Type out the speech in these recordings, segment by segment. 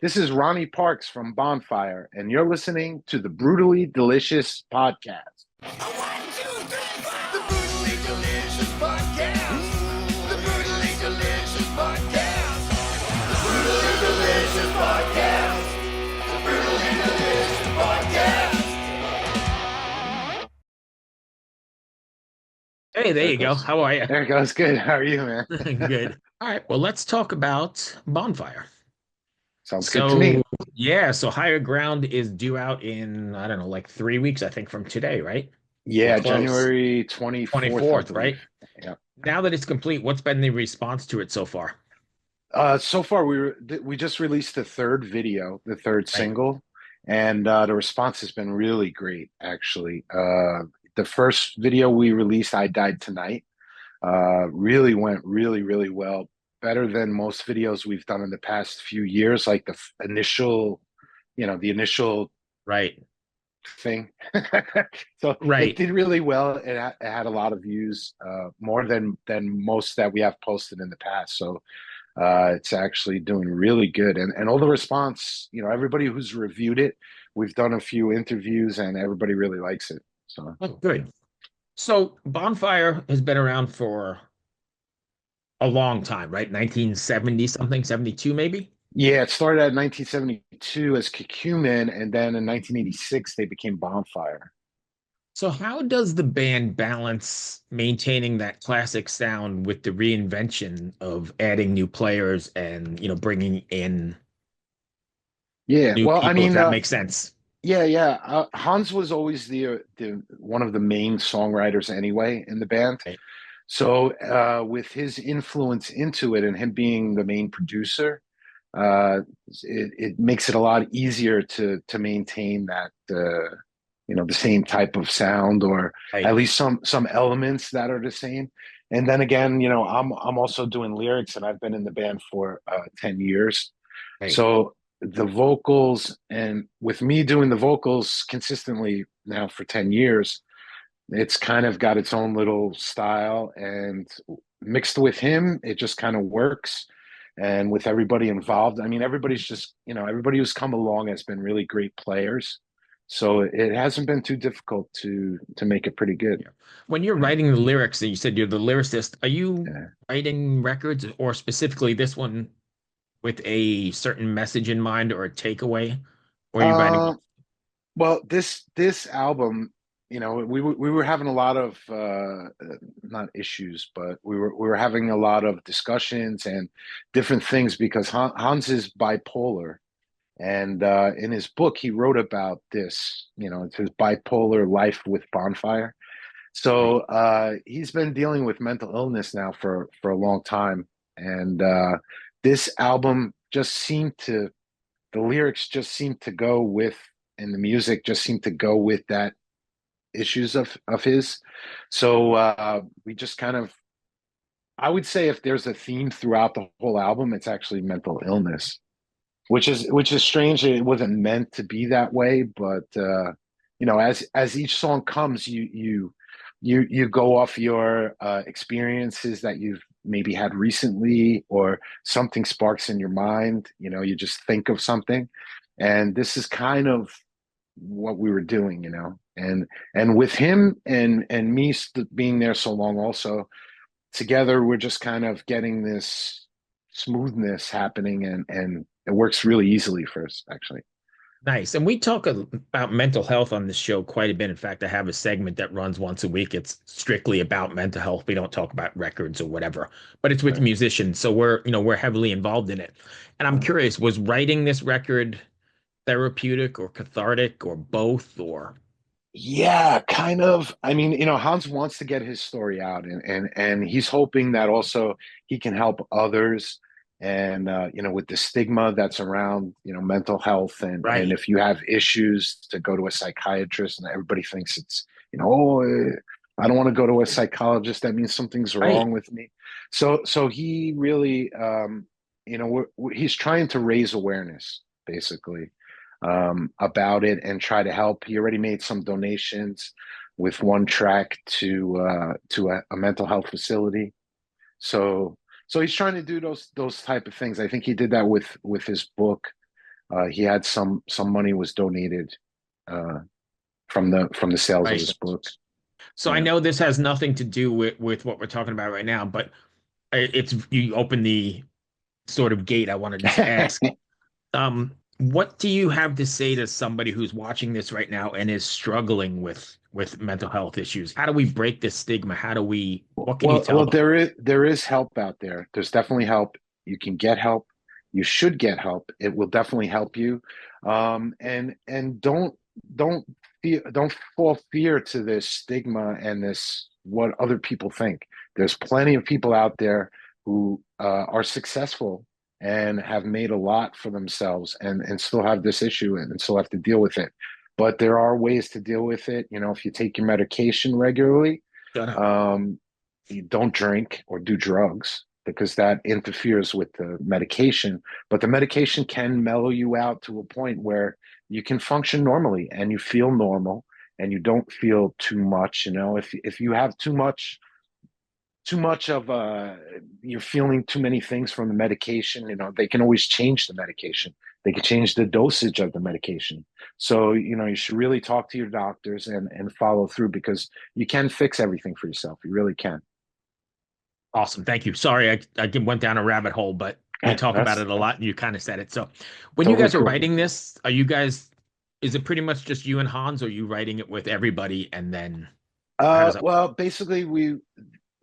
This is Ronnie Parkes from Bonfire, and you're listening to the Brutally Delicious Podcast. One, two, three, four. The Brutally Delicious Podcast. The Brutally Delicious Podcast. The Brutally Delicious Podcast. The Brutally Delicious Podcast. Hey, there There it you go. goes. How are you? There it goes. Good. How are you, man? Good. All right. Well, let's talk about Bonfire. Sounds good to me. So, yeah, so Higher Ground is due out in, I don't know, like 3 weeks, I think, from today, right? We're Yeah, close. January 24th, I 24th, believe. right? Yeah. Now that it's complete, what's been the response to it so far? So far, we just released the third video, the third Right. single, and the response has been really great, actually. The first video we released, I Died Tonight, really went really well, better than most videos we've done in the past few years, like initial, the initial Right. thing. So it Right. did really well. It had a lot of views, more than most that we have posted in the past. So it's actually doing really good, and all the response, everybody who's reviewed it, we've done a few interviews, and everybody really likes it. So. Oh, good. So Bonfire has been around for a long time, right? 1970 something, 72 maybe? Yeah, it started at 1972 as Curcumin, and then in 1986 they became Bonfire. So how does the band balance maintaining that classic sound with the reinvention of adding new players and, bringing in Yeah, new well, I people, if mean, that makes sense? yeah. Hans was always the one of the main songwriters anyway in the band. Right. So with his influence into it and him being the main producer, it makes it a lot easier to maintain that the same type of sound, or Right. at least some elements that are the same. And then again, I'm also doing lyrics, and I've been in the band for 10 years. Right. So the vocals, and with me doing the vocals consistently now for 10 years, it's kind of got its own little style, and mixed with him, it just kind of works. And with everybody involved, I mean, everybody's just, everybody who's come along has been really great players. So it hasn't been too difficult to make it pretty good. Yeah. When you're writing the lyrics, and you said you're the lyricist, are you Yeah. writing records or specifically this one with a certain message in mind or a takeaway? Or are you writing? Uh, well, this album, we were having a lot of not issues, but we were having a lot of discussions and different things, because Hans is bipolar. And in his book, he wrote about this. It's his bipolar life with Bonfire. So Right. he's been dealing with mental illness now for a long time, and this album just seemed to the lyrics just seemed to go with, and the music just seemed to go with that issues of his. So we just kind of, I would say, if there's a theme throughout the whole album, it's actually mental illness, which is strange. It wasn't meant to be that way, but as each song comes, you go off your experiences that you've maybe had recently, or something sparks in your mind. You just think of something, and this is kind of what we were doing. And with him and me being there so long, also together, we're just kind of getting this smoothness happening, and it works really easily for us, actually. Nice. And we talk about mental health on this show quite a bit. In fact, I have a segment that runs once a week. It's strictly about mental health. We don't talk about records or whatever, but it's with Right. musicians. So we're heavily involved in it. And I'm curious, was writing this record therapeutic or cathartic or both or Yeah, kind of. I mean, Hans wants to get his story out, and he's hoping that also he can help others. And with the stigma that's around, mental health, and right, if you have issues, to go to a psychiatrist, and everybody thinks it's, oh, I don't want to go to a psychologist. That means something's right, wrong with me. So he really, he's trying to raise awareness, basically, about it, and try to help. He already made some donations with one track to a mental health facility. So he's trying to do those type of things. I think he did that with his book. He had some money was donated uh, from the sales of Right. his book. So I Yeah. know this has nothing to do with what we're talking about right now, but it's you open the sort of gate I wanted to ask. What do you have to say to somebody who's watching this right now and is struggling with mental health issues? How do we break this stigma? What can you tell Well, them? there is help out there. There's definitely help. You can get help. You should get help. It will definitely help you. And don't don't fall fear to this stigma and this what other people think. There's plenty of people out there who are successful and have made a lot for themselves and still have this issue and still have to deal with it. But there are ways to deal with it. You know, if you take your medication regularly, Shut up. um, you don't drink or do drugs because that interferes with the medication. But the medication can mellow you out to a point where you can function normally and you feel normal and you don't feel too much. You know, if you have too much of you're feeling too many things from the medication, you know, they can always change the medication. They can change the dosage of the medication. So, you know, you should really talk to your doctors and follow through because you can fix everything for yourself. You really can. Awesome. Thank you. Sorry, I went down a rabbit hole, but we talk about That's it a lot and you kind of said it. So when you totally guys are cool. writing this, is it pretty much just you and Hans, or are you writing it with everybody? And then how does that Well, basically,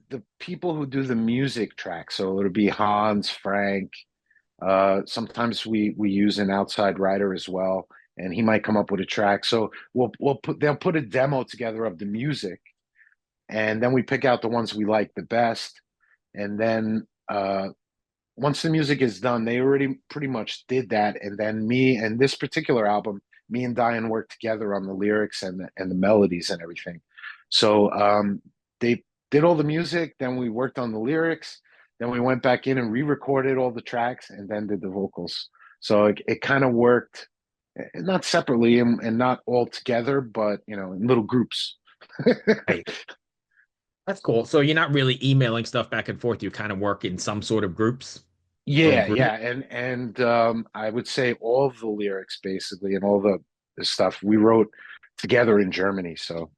the people who do the music track, so it'll be Hans, Frank. Sometimes we use an outside writer as well, and he might come up with a track. So they'll put a demo together of the music, and then we pick out the ones we like the best, and then once the music is done, they already pretty much did that. And then me and this particular album, me and Diane worked together on the lyrics and the melodies and everything. So they did all the music, then we worked on the lyrics, then we went back in and re-recorded all the tracks and then did the vocals. So it kind of worked not separately and not all together, but you know, in little groups. right? That's cool. So you're not really emailing stuff back and forth. You kind of work in some sort of groups or Yeah, agreement. yeah, and I would say all of the lyrics basically and all the stuff we wrote together in Germany. So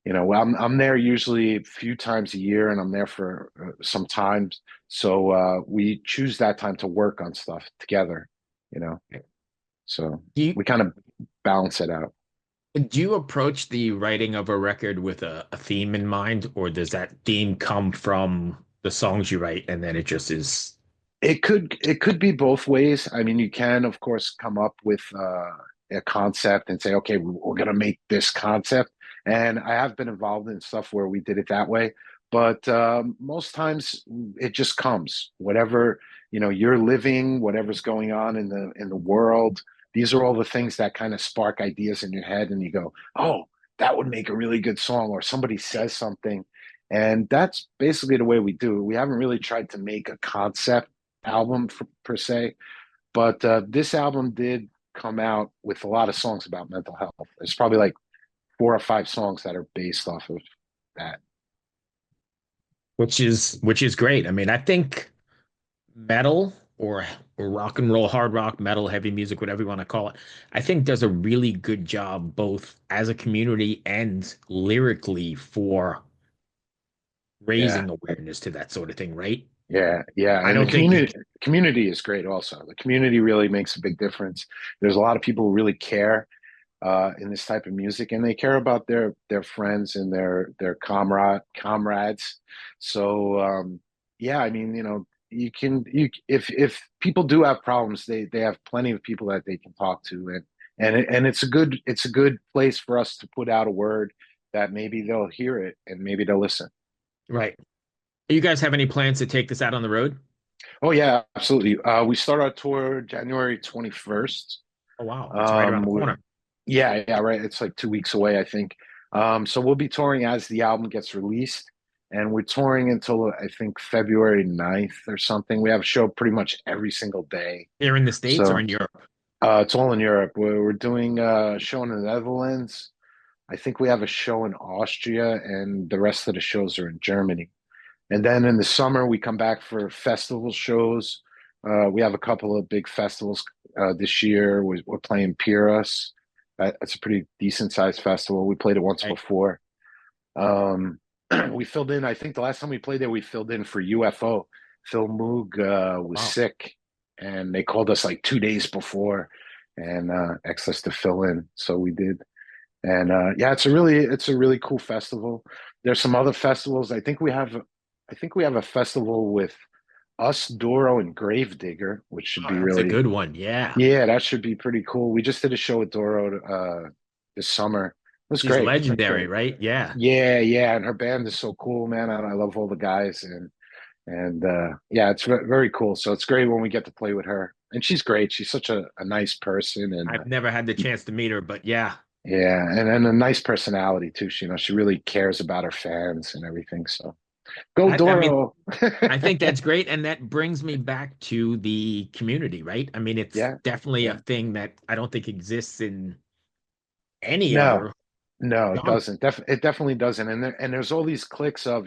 you know, I'm there usually a few times a year, and I'm there for some times. So we choose that time to work on stuff together. You know, so Do you we kind of balance it out. do you approach the writing of a record with a theme in mind, or does that theme come from the songs you write and then it just is It could be both ways. I mean, you can of course come up with a concept and say, okay, we're going to make this concept. And I have been involved in stuff where we did it that way, but most times it just comes. Whatever you know, you're living, whatever's going on in the world. These are all the things that kind of spark ideas in your head, and you go, oh, that would make a really good song, or somebody says something. And that's basically the way we do it. We haven't really tried to make a concept album per se, but this album did come out with a lot of songs about mental health. There's probably like 4 or 5 songs that are based off of that. which is great. I mean, I think metal or rock and roll, hard rock, metal, heavy music, whatever you want to call it, I think does a really good job both as a community and lyrically for Yeah, raising awareness to that sort of thing, right? yeah, I and the don't think community is great. Also, the community really makes a big difference. There's a lot of people who really care in this type of music, and they care about their friends and their comrades. So yeah, I mean, you know, if people do have problems, they have plenty of people that they can talk to, and it's a good place for us to put out a word that maybe they'll hear it and maybe they'll listen. right. You guys have any plans to take this out on the road? Oh yeah, absolutely. We start our tour January 21st. Oh wow, that's right around Um, the we- corner. yeah, yeah, right. It's like 2 weeks away, I think. So we'll be touring as the album gets released, and we're touring until I think February 9th or something. We have a show pretty much every single day. Here in the States or So in Europe? it's all in Europe. We're doing a show in the Netherlands. I think we have a show in Austria, and the rest of the shows are in Germany. And then in the summer, we come back for festival shows. We have a couple of big festivals this year. We're playing Pyrrhus. It's a pretty decent sized festival. We played it once Right. before. Um, we filled in. I think the last time we played there, we filled in for UFO. Phil Moog was Wow. sick, and they called us like 2 days before and asked us to fill in. So we did. And yeah, it's a really cool festival. There's some other festivals. I think we have a festival with us, Doro, and Gravedigger, which should Oh, be that's a really, good one. Yeah. yeah, that should be pretty cool. We just did a show with Doro this summer. It was She's great. It went legendary, great. right? Yeah. Yeah, yeah, and her band is so cool, man. And I love all the guys, and yeah, it's very cool. So it's great when we get to play with her, and she's great. She's such a nice person, and I've never had the chance to meet her, but yeah. yeah, and a nice personality too. She really cares about her fans and everything. So go I mean, Doro. I think that's great. And that brings me back to the community, right? I mean, it's Yeah, definitely a yeah. thing that I don't think exists in any No, other no, it genre. doesn't. It definitely doesn't. And there's all these cliques of,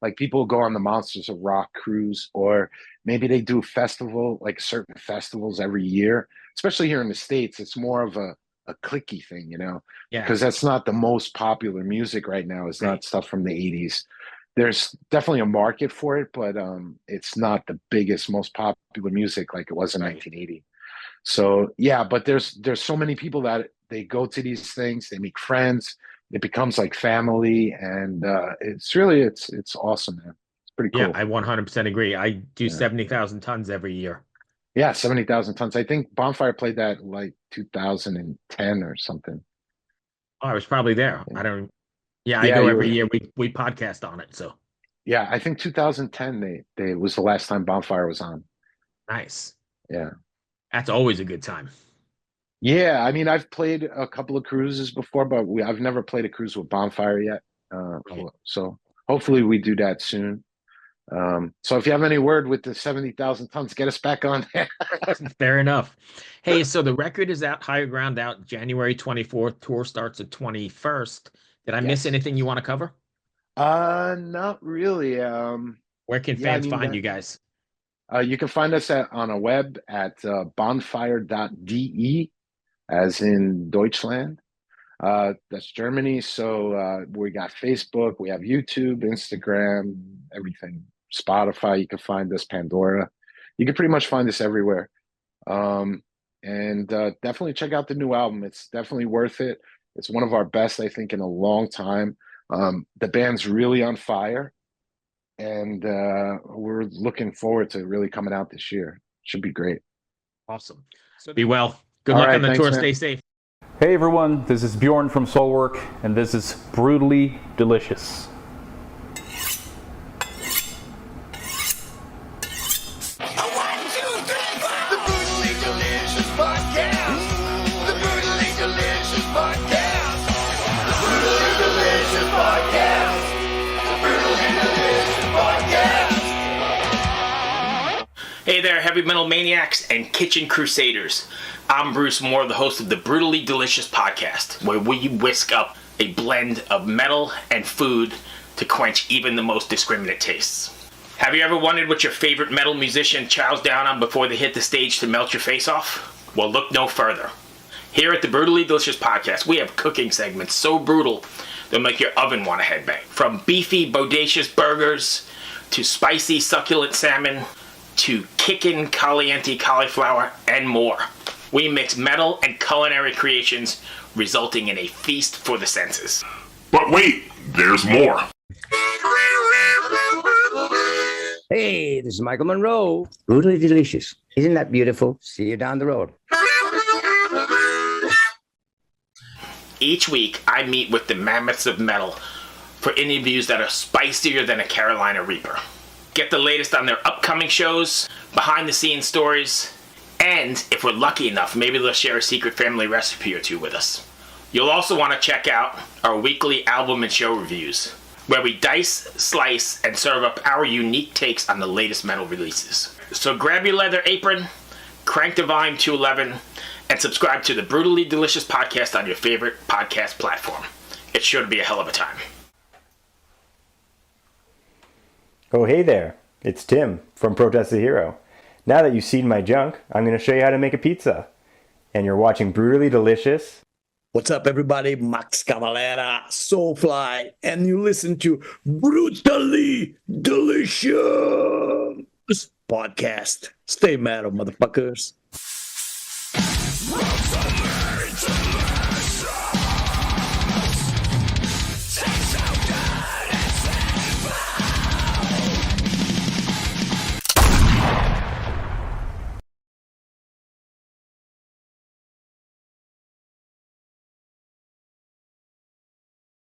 like people go on the Monsters of Rock cruise, or maybe they do festival, like certain festivals every year. Especially here in the States, it's more of a cliquey thing, Yeah, because that's not the most popular music right now. It's right. not stuff from the 80s. There's definitely a market for it, but it's not the biggest, most popular music like it was in Right. 1980. So yeah, but there's so many people that they go to these things, they make friends, it becomes like family, and it's awesome, man. It's pretty Yeah, cool. I 100% agree. I do Yeah, 70,000 tons every year. yeah, 70,000 tons. I think Bonfire played that in like 2010 or something. Oh, I was probably there. Yeah, I don't, yeah, I yeah, go you every were. year. We podcast on it. So Yeah, I think 2010 they was the last time Bonfire was on. nice. Yeah. That's always a good time. Yeah, I mean, I've played a couple of cruises before, but I've never played a cruise with Bonfire yet. Right. So hopefully we do that soon. So if you have any word with the 70,000 tons, get us back on there. Fair enough. Hey, so the record is out, Higher Ground out January 24th. Tour starts at 21st. Did I miss Yes. anything you want to cover? Not really. Where can Yeah, I fans mean find that you guys? you can find us on a web at bonfire.de, as in Deutschland. That's Germany. So we got Facebook, we have YouTube, Instagram, everything. Spotify, you can find us, Pandora. You can pretty much find us everywhere. Um, and definitely check out the new album. It's definitely worth it. It's one of our best, I think, in a long time. The band's really on fire, and we're looking forward to really coming out this year. Should be great. Awesome. So be well. Good All luck on right, the thanks, tour. man. Stay safe. Hey everyone, this is Bjorn from Soulwork, and this is Brutally Delicious. One, two, three, four. The Brutally Delicious Podcast. The Brutally Delicious Podcast. The Brutally Delicious Podcast. The Brutally Delicious Podcast. Hey there, heavy metal maniacs and kitchen crusaders. I'm Bruce Moore, the host of the Brutally Delicious Podcast, where we whisk up a blend of metal and food to quench even the most discriminate tastes. Have you ever wondered what your favorite metal musician chows down on before they hit the stage to melt your face off? Well, look no further. Here at the Brutally Delicious Podcast, we have cooking segments so brutal they'll make your oven want to headbang. From beefy, bodacious burgers, to spicy, succulent salmon, to kickin' caliente cauliflower, and more. We mix metal and culinary creations, resulting in a feast for the senses. But wait, there's more. Hey, this is Michael Monroe. Brutally delicious. Isn't that beautiful? See you down the road. Each week, I meet with the mammoths of metal for interviews that are spicier than a Carolina Reaper. Get the latest on their upcoming shows, behind-the-scenes stories, and if we're lucky enough, maybe they'll share a secret family recipe or two with us. You'll also want to check out our weekly album and show reviews, where we dice, slice, and serve up our unique takes on the latest metal releases. So grab your leather apron, crank the volume to 11, and subscribe to the Brutally Delicious Podcast on your favorite podcast platform. It's sure to be a hell of a time. Oh, hey there. It's Tim from Protest the Hero. Now that you've seen my junk, I'm going to show you how to make a pizza. And you're watching Brutally Delicious. What's up, everybody? Max Cavalera, Soulfly, and you listen to Brutally Delicious podcast. Stay mad, motherfuckers. Reinvention.